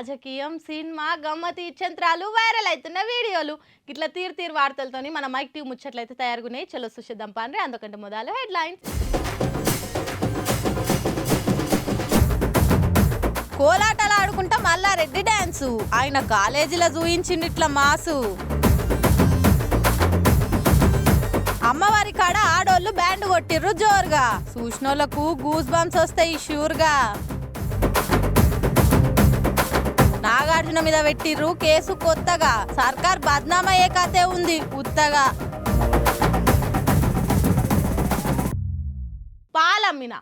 రాజకీయం సినిమా గమ్మతి చిత్రాలు వైరల్ అవుతున్న వీడియోలు ఇట్లా తీరు వార్తలతోని మన మైక్ టీవీ ముచ్చట్లయితే తయారుగున్నాయి. చలో సుషిద్దాం పాండ్రి అందుకంటే మొదలు హెడ్లైన్స్. కోలాటాలు ఆడుకుంటా మల్లారెడ్డి డాన్సు, ఆయన కాలేజీలో చూయించిండు ఇట్లా మాసు. అమ్మవారి కాడ ఆడోళ్ళు బ్యాండ్ కొట్టిర్రు జోరుగా, చూసినోళ్లకు గూస్ బంప్స్ వస్తాయి షూర్గా. నాగార్జున మీద పెట్టిర్రు కేసు కొత్తగా, సర్కార్ బద్నామయ్యే కథే ఉంది ఉత్తగా. పాలమ్మిన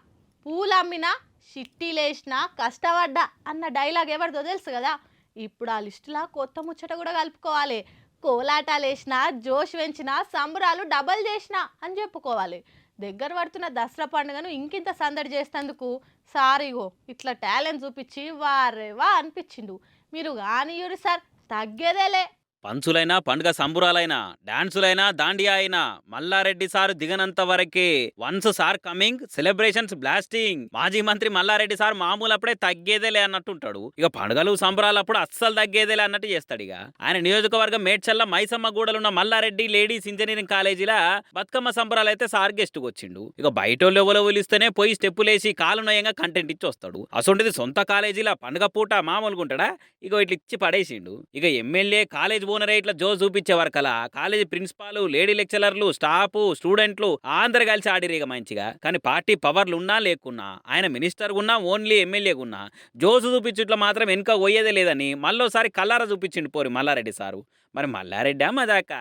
పూలమ్మిన చిట్టీలేసిన కష్టపడ్డా అన్న డైలాగ్ ఎవరిదో తెలుసు కదా. ఇప్పుడు ఆ లిస్టులా కొత్త ముచ్చట కూడా కలుపుకోవాలి. కోలాటాలు వేసిన జోష్ పెంచిన సంబరాలు డబల్ చేసిన అని చెప్పుకోవాలి. దగ్గర పడుతున్న దసరా పండుగను ఇంకింత సందడి చేసేందుకు సారీగో ఇట్లా టాలెంట్ చూపించి వారేవా అనిపించిండు. మీరు కానియురు సార్, తగ్గేదేలే. పంచులైనా పండుగ సంబురాలైనా డాన్సులైనా దాండియా అయినా మల్లారెడ్డి సార్ దిగనంత వరకే. Once sir coming celebrations blasting. మాజీ మంత్రి మల్లారెడ్డి సార్ మామూలు అప్పుడే తగ్గేదేలే అన్నట్టుంటాడు. ఇక పండుగలు సంబరాలప్పుడు అస్సలు తగ్గేదేలే అన్నట్టు చేస్తాడు. ఇక ఆయన నియోజకవర్గం మేడ్చల్ల మైసమ్మ గూడలున్న మల్లారెడ్డి లేడీస్ ఇంజనీరింగ్ కాలేజీలా బతుకమ్మ సంబరాలు అయితే సార్ గెస్ట్కి వచ్చిండు. ఇక బయటోళ్ళు ఎవరో పిలిస్తేనే పోయి స్టెప్పులేసి కాలు నయంగా కంటెంట్ ఇచ్చి వస్తాడు. అసొంటిది సొంత కాలేజీలా పండుగ పూట మామూలుగా ఉంటాడా? ఇక ఇట్లా ఇచ్చి పడేసిండు. ఇక ఎమ్మెల్యే కాలేజ్ ఓనరే ఇట్లా జో చూపించే వరకలా కాలేజీ ప్రిన్సిపాల్ లేడీ లెక్చరర్లు స్టాఫ్ స్టూడెంట్లు అందరు కలిసి ఆడిరేగ మంచిగా. కానీ పార్టీ పవర్లు ఉన్నా లేకున్నా, ఆయన మినిస్టర్ ఉన్నా ఓన్లీ ఎమ్మెల్యేగున్నా జోసు చూపించుట్లా మాత్రం వెనుక పోయేదే లేదని మళ్ళోసారి కల్లారా చూపించిండు పోరి మల్లారెడ్డి సారు. మరి మల్లారెడ్డి మదాకా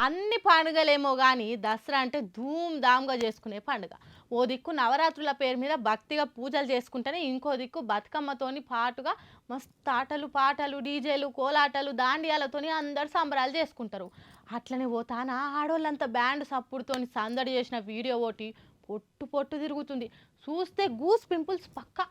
అన్ని పండుగలేమో కానీ దసరా అంటే ధూమ్ ధామ్గా చేసుకునే పండుగ. ఓ దిక్కు నవరాత్రుల పేరు మీద భక్తిగా పూజలు చేసుకుంటేనే ఇంకో దిక్కు బతుకమ్మతోని పాటుగా మస్తు ఆటలు పాటలు డీజేలు కోలాటలు దాండియాలతోని అందరు సంబరాలు చేసుకుంటారు. అట్లనే పోతానా ఆడోళ్ళంతా బ్యాండ్ సప్పుడుతోని సందడి చేసిన వీడియో ఒకటి పొట్టు పొట్టు తిరుగుతుంది. చూస్తే గూస్ పింపుల్స్ పక్కా.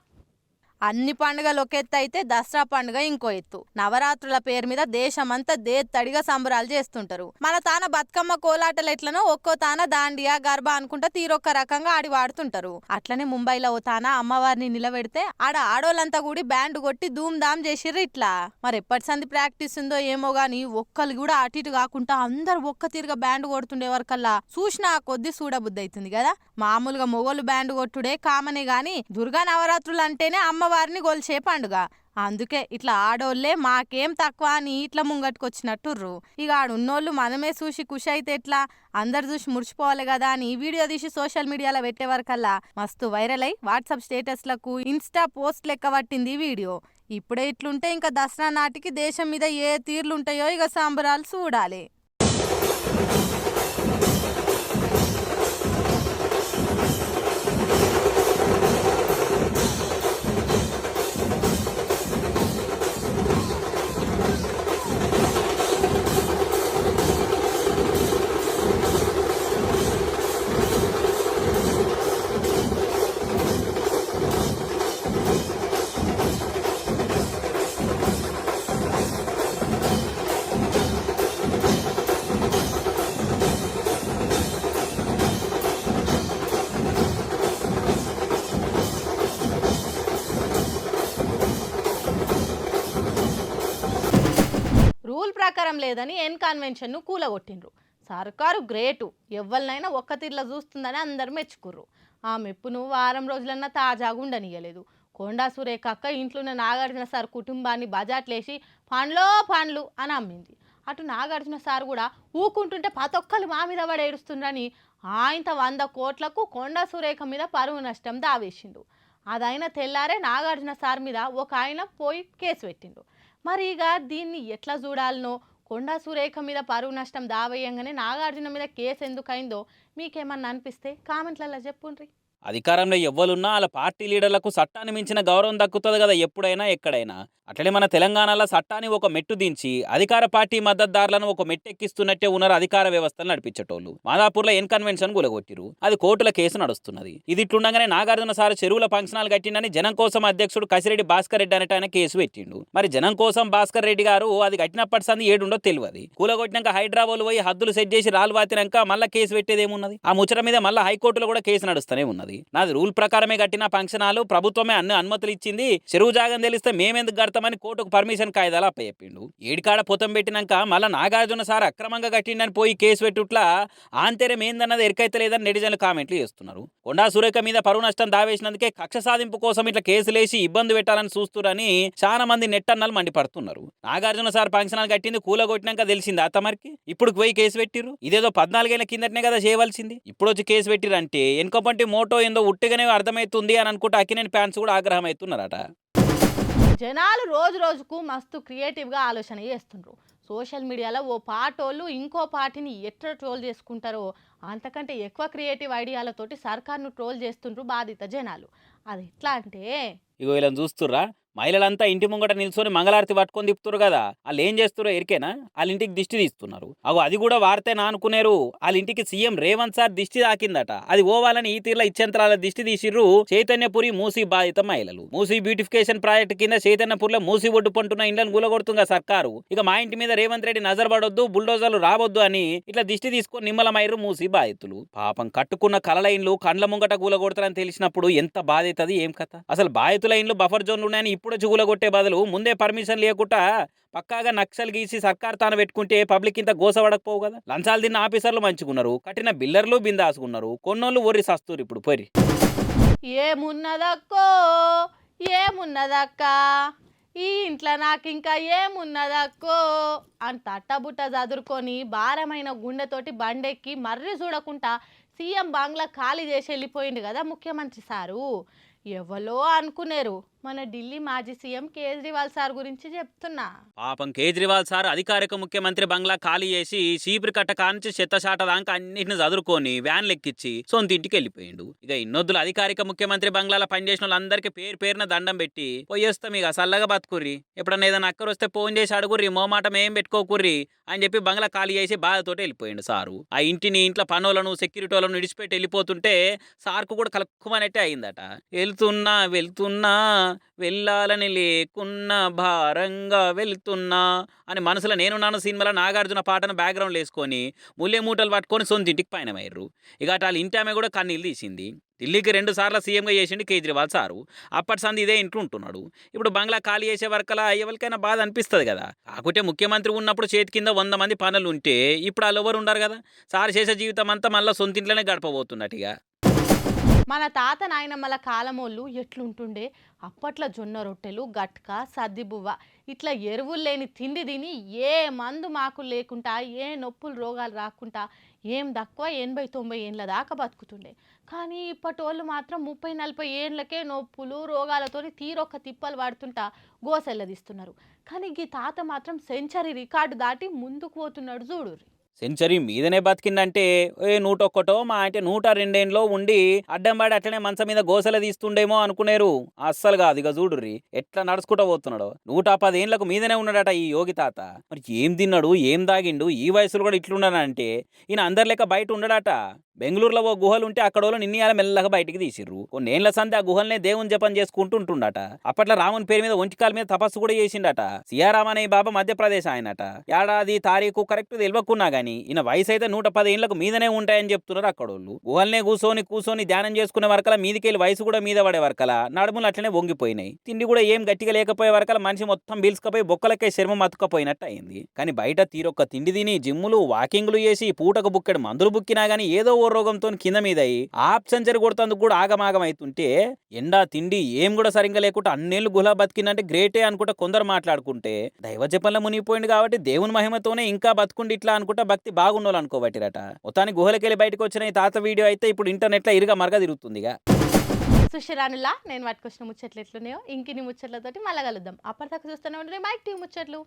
అన్ని పండుగలు ఒక ఎత్తు అయితే దసరా పండుగ ఇంకో ఎత్తు. నవరాత్రుల పేరు మీద దేశమంతా దేత్తడిగా సంబరాలు చేస్తుంటారు. మన తాన బతుకమ్మ కోలాటలు ఎట్లనో ఒక్కో తాన దాండియా గర్భ అనుకుంటా తీరొక్క రకంగా ఆడి వాడుతుంటారు. అట్లనే ముంబైలో ఓ తాన అమ్మవారిని నిలబెడితే ఆడ ఆడోళ్ళంతా కూడి బ్యాండ్ కొట్టి ధూమ్ ధామ్ చేసిర్రు ఇట్లా. మరి ఎప్పటి సంది ప్రాక్టీస్ ఉందో ఏమో గాని ఒక్కరు కూడా అటు ఇటు కాకుండా అందరు ఒక్క తీరుగా బ్యాండ్ కొడుతుండే వరకల్లా చూసినా కొద్ది చూడబుద్ధి అవుతుంది కదా. మామూలుగా మొగోళ్ళు బ్యాండ్ కొట్టుడే కామనే గాని దుర్గా నవరాత్రులు అంటేనే అమ్మవారిని గొల్చే పండుగ. అందుకే ఇట్లా ఆడోళ్లే మాకేం తక్కువ అని ఇట్లా ముంగట్టుకొచ్చినట్టుర్రు. ఇక ఆడున్నోళ్ళు మనమే చూసి ఖుషి అయితే ఎట్లా, అందరు చూసి మురిచిపోవాలి కదా అని వీడియో తీసి సోషల్ మీడియాలో పెట్టే వరకల్లా మస్తు వైరల్ అయి వాట్సాప్ స్టేటస్లకు ఇన్స్టా పోస్ట్ లెక్క పట్టింది ఈ వీడియో. ఇప్పుడే ఇట్లుంటే ఇంకా దసరా నాటికి దేశం మీద ఏ తీర్లుంటాయో ఇక సంబరాలు చూడాలి. రూల్ ప్రకారం లేదని ఎన్ కన్వెన్షన్ను కూలగొట్టిండ్రు. సర్కారు గ్రేటు, ఎవ్వరినైనా ఒక్క తీర్లా చూస్తుందని అందరు మెచ్చుకుర్రు. ఆ మెప్పును వారం రోజులన్నా తాజాగా ఉండనియలేదు. కొండా సురేఖ అక్క ఇంట్లోనే నాగార్జున సార్ కుటుంబాన్ని బజాట్లేసి పండ్లు అని అమ్మింది. అటు నాగార్జున సార్ కూడా ఊకుంటుంటే పతొక్కలు మా మీద పడి ఏడుస్తుండ్రని ఆయన 100 కోట్లకు కొండా సురేఖ మీద పరువు నష్టం దావేసిండు. అదైనా తెల్లారే నాగార్జున సార్ మీద ఒక ఆయన పోయి కేసు పెట్టిండు. మరి ఇక దీన్ని ఎట్లా చూడాలనో, కొండా సురేఖ మీద పరువు నష్టం దావేయంగానే నాగార్జున మీద కేసు ఎందుకైందో మీకేమన్నా అనిపిస్తే కామెంట్లలో చెప్పుండ్రి. అధికారంలో ఎవ్వరున్నా వాళ్ళ పార్టీ లీడర్లకు చట్టాన్ని మించిన గౌరవం దక్కుతుంది కదా ఎప్పుడైనా ఎక్కడైనా. అట్లనే మన తెలంగాణలో చట్టాన్ని ఒక మెట్టు దించి అధికార పార్టీ మద్దతుదారులను ఒక మెట్టెక్కిస్తున్నట్టే ఉన్నారు అధికార వ్యవస్థను నడిపించేటోళ్ళు. మాదాపూర్లో ఎన్ కన్వెన్షన్ గులగొట్టిరు. అది కోర్టుల కేసు నడుస్తున్నది. ఇది ఇట్లుండగానే నాగార్జున సార్ చెరువుల ఫంక్షనాలు కట్టిండని జనం కోసం అధ్యక్షుడు కసిరెడ్డి భాస్కర్ రెడ్డి అనేట ఆయన కేసు పెట్టిండు. మరి జనం కోసం భాస్కర్ రెడ్డి గారు అది కట్టినప్పటి సంది ఏడుండో తెలియదు. కూలగొట్టినాక హైదరాబాద్ పోయి హద్దులు సెట్ చేసి రాళ్ళు వాతినాక మళ్ళీ కేసు పెట్టేదేమున్నది? ఆ ముచ్చట మీద మళ్ళీ హైకోర్టులో కూడా కేసు నడుస్తూనే ఉన్నది. నాది రూల్ ప్రకారమే కట్టిన ఫంక్షన్ హాలు, ప్రభుత్వమే అన్ని అనుమతులు ఇచ్చింది. చెరువు జాగం తెలిస్తే మేమెందుకు కడతాం చేస్తామని కోర్టుకు పర్మిషన్ కాయిదాలు అప్పచెప్పిండు. ఏడికాడ పొతం పెట్టినాక మళ్ళా నాగార్జున సార్ అక్రమంగా కట్టిండని పోయి కేసు పెట్టుట్లా ఆంతర్యం ఏందన్నది ఎరికైతే లేదని నెటిజన్లు కామెంట్లు చేస్తున్నారు. కొండా సురేఖ మీద పరువు నష్టం దావేసినందుకే కక్ష సాధింపు కోసం ఇట్లా కేసులేసి ఇబ్బంది పెట్టాలని చూస్తురని చాలా మంది నెట్టన్నలు మండిపడుతున్నారు. నాగార్జున సార్ ఫంక్షన్ హాల్ కట్టింది కూలగొట్టినాక తెలిసింది అత్తమరికి ఇప్పుడు పోయి కేసు పెట్టిరు. ఇదేదో 14 ఏళ్ల కిందటనే కదా చేయవలసింది. ఇప్పుడు వచ్చి కేసు పెట్టిరంటే వెనుకపంటి మోటో ఏందో ఉట్టిగానే అర్థమవుతుంది అని అనుకుంటే అక్కినేని ఫ్యాన్స్ కూడా ఆగ్రహం అవుతున్నారట. జనాలు రోజు రోజుకు మస్తు క్రియేటివ్గా ఆలోచన చేస్తుండ్రు. సోషల్ మీడియాలో ఓ పాటోళ్ళు ఇంకో పార్టీని ఎట్లా ట్రోల్ చేసుకుంటారో అంతకంటే ఎక్కువ క్రియేటివ్ ఐడియాలతోటి సర్కార్ను ట్రోల్ చేస్తుండ్రు బాధిత జనాలు. అది ఎట్లా అంటే ఇగో ఇలా చూస్తుర్రా, మహిళలంతా ఇంటి ముంగట నిల్చొని మంగళారతి పట్టుకొని తిప్పుతురు కదా, వాళ్ళు ఏం చేస్తురో ఎరికేనా? వాళ్ళ ఇంటికి దిష్టి తీస్తున్నారు. అగో అది కూడా వార్తేనా అనుకునేరు. వాళ్ళ ఇంటికి సీఎం రేవంత్ సార్ దిష్టి తాకిందట. అది ఓవాలని ఈ తీర్ల ఇచ్చేంతరాల దిష్టి తీసిర్రు చైతన్యపురి మూసీ బాధిత మహిళలు. మూసీ బ్యూటిఫికేషన్ ప్రాజెక్ట్ కింద చైతన్యపూర్లో మూసీ ఒడ్డు పంటున్న ఇండ్లను గులగొడుతుందా సర్కారు. ఇక మా ఇంటి మీద రేవంత్ రెడ్డి నజర్ పడొద్దు, బుల్డోజర్లు రావద్దు అని ఇట్లా దిష్టి తీసుకొని నిమ్మలమైర్రు మూసీ బాధితులు. పాపం కట్టుకున్న కలల ఇండ్లు కండ్ల ముంగట కూలగొడతారని తెలిసినప్పుడు ఎంత బాధితది ఏం కథ. అసలు బాధితుల ఇండ్లు బఫర్ జోన్లు ఉన్నాయని ఇప్పుడు కూలగొట్టే బదులు ముందే పర్మిషన్ లేకుండా పక్కాగా నక్సల్ గీసి సర్కార్ తాను పెట్టుకుంటే పబ్లిక్ ఇంత గోసపడకపోవు కదా. లంచాలు తిన్న ఆఫీసర్లు మంచుకున్నారు, కట్టిన బిల్లర్లు బిందాసుకున్నారు, కొన్నోళ్ళు ఒర్రి సస్తూరు ఇప్పుడు పోరి. ఏమున్నదక్కో ఏమున్నదక్క ఈ ఇంట్లో నాకు ఇంకా ఏమున్నదక్కో అని తట్టబుట్ట చదురుకొని భారమైన గుండెతోటి బండెక్కి మర్రి చూడకుండా సీఎం బంగ్లా ఖాళీ చేసి వెళ్ళిపోయింది కదా ముఖ్యమంత్రి సారు. ఎవరో అనుకునేరు మన ఢిల్లీ మాజీ సీఎం కేజ్రీవాల్ సార్ గురించి చెప్తున్నా. పాపం కేజ్రీవాల్ సార్ అధికారిక ముఖ్యమంత్రి బంగ్లా ఖాళీ చేసి చీపురు కట్ట కాంచి చెత్తశాట దాకా అన్నింటిని చదురుకొని వ్యాన్ లెక్కిచ్చి సొంత ఇంటికి వెళ్ళిపోయిండు. ఇక ఇన్నొద్దులు అధికారిక ముఖ్యమంత్రి బంగ్లాలో పనిచేసిన వాళ్ళందరికీ పేరు పేరున దండం పెట్టి పోయేస్తాం ఇక సల్లగా బతుకుర్రి, ఎప్పుడన్నా ఏదైనా అక్కరు వస్తే ఫోన్ చేసి అడుగుర్రి, మోమాటం ఏం పెట్టుకోకుర్రి అని చెప్పి బంగ్లా ఖాళీ చేసి బాధతోటి వెళ్ళిపోయిండు సారు. ఆ ఇంట్లో పనులను సెక్యూరిటీలను విడిచిపెట్టి వెళ్ళిపోతుంటే సార్కు కూడా కలుక్కుమనట్టే అయిందట. వెళ్తున్నా వెళ్ళాలని లేకున్నా భారంగా వెళ్తున్నా అని మనసులో నేనున్నాను సినిమాలో నాగార్జున పాటను బ్యాక్గ్రౌండ్ వేసుకొని ముల్లె మూటలు పట్టుకొని సొంత ఇంటికి పయనమయ్యారు. ఇక వాళ్ళ ఇంటి ఆమె కూడా కన్నీళ్ళు తీసింది. ఢిల్లీకి 2 సార్లు సీఎంగా చేసిండు కేజ్రీవాల్ సారు. అప్పటి సంది ఇదే ఇంట్లో ఉంటున్నాడు. ఇప్పుడు బంగ్లా ఖాళీ చేసే వరకలా ఎవరికైనా బాధ అనిపిస్తుంది కదా. కాకుంటే ముఖ్యమంత్రి ఉన్నప్పుడు చేతి కింద 100 మంది పనులు ఉంటే ఇప్పుడు వాళ్ళు ఎవరు ఉండరు కదా. సార్ చేసే జీవితం అంతా మళ్ళీ సొంత ఇంట్లోనే గడపబోతున్నట్టుగా. మన తాత నాయనమ్మల కాలమోళ్ళు ఎట్లుంటుండే, అప్పట్లో జొన్న రొట్టెలు గట్క సద్దిబువ్వ ఇట్లా ఎరువులు లేని తిండి తిని ఏ మందు మాకులు లేకుండా ఏ నొప్పులు రోగాలు రాకుండా ఏం తక్కువ 80-90 ఏండ్ల దాకా బతుకుతుండే. కానీ ఇప్పటి వాళ్ళు మాత్రం 30-40 ఏండ్లకే నొప్పులు రోగాలతో తీరొక్క తిప్పలు పడుతుంటా గోసెల్లదిస్తున్నారు. కానీ ఈ తాత మాత్రం సెంచరీ రికార్డు దాటి ముందుకు పోతున్నాడు చూడు. సెంచరీ మీదనే బతికిందంటే 101 మా అంటే 102 ఉండి అడ్డంబాడి అట్లనే మంచం మీద గోసెల తీస్తుండేమో అనుకునేరు. అస్సలు కాదు. ఇక చూడుర్రి ఎట్లా నడుచుకుంటూ పోతున్నాడు. 110 ఏండ్లకు మీదనే ఉన్నాడట ఈ యోగి తాత. మరి ఏం తిన్నాడు, ఏం తాగిండు, ఈ వయసులో కూడా ఇట్లున్నాడంటే ఈయన అందరి లెక్క బయట ఉండడట. బెంగళూరులో ఓ గుహలు ఉంటే అక్కడోళ్ళు నిన్నయాల మెల్లగా బయటికి తీసిర్రు. కొన్నేళ్ల సంది ఆ గుహలనే దేవుని జపం చేసుకుంటుంటుండట. అప్పట్లో రాముని పేరు మీద ఒంటికాల మీద తపస్సు కూడా చేసిండట. సియారాం అనే బాబా మధ్యప్రదేశ్ ఆయనట. ఏడాది తారీఖు కరెక్ట్ తెలియకున్నా గానీ ఈయన వయసు అయితే 110 ఏండ్లకు మీదనే ఉంటాయని చెప్తున్నారు అక్కడోళ్ళు. గుహల్నే కూర్చొని ధ్యానం చేసుకునే వరకల మీదికెళ్ళి వయసు కూడా మీద పడే వరకల నడుములు అట్లనే వంగిపోయినాయి. తిండి కూడా ఏం గట్టిగా లేకపోయే వరకల మనిషి మొత్తం బీల్చుకపోయి బొక్కలకే చర్మం అతుకపోయినట్టు అయింది. కానీ బయట తీరొక్క తిండి తిని జిమ్ములు వాకింగ్లు చేసి పూటకు బుక్కెడు మందులు బుక్కినా గానీ ఏదో రోగంతో కింద మీద ఆప్ సెంచరీ కొడుతందుకు కూడా ఆగమాగం అవుతుంటే ఎండా తిండి ఏం కూడా సరిగ్గా లేకుండా అన్నేళ్లు గులా బతికిందంటే గ్రేటే అనుకుంటా కొందరు మాట్లాడుకుంటే దైవ జపంలో మునిగిపోయింది కాబట్టి దేవుని మహిమతోనే ఇంకా బతుకుండి ఇట్లా అనుకుంటా భక్తి బాగున్నోళ్ళు అనుకోబట్టిరట. మొత్తానికి గుహలకెళ్ళి బయటకు వచ్చిన ఈ తాత వీడియో అయితే ఇప్పుడు ఇంటర్నెట్లో ఇరుగా మరగా తిరుగుతుందిగా. సుషిరానులా నేను పట్టుకొచ్చిన ముచ్చట్లు ఎట్లున్నాయో ఇంకిన్ని ముచ్చట్లతోటి మళ్ళా కలుద్దాం. అప్పటిదాకా చూస్తూనే ఉండండి మైక్ టీవీ ముచ్చట్లు.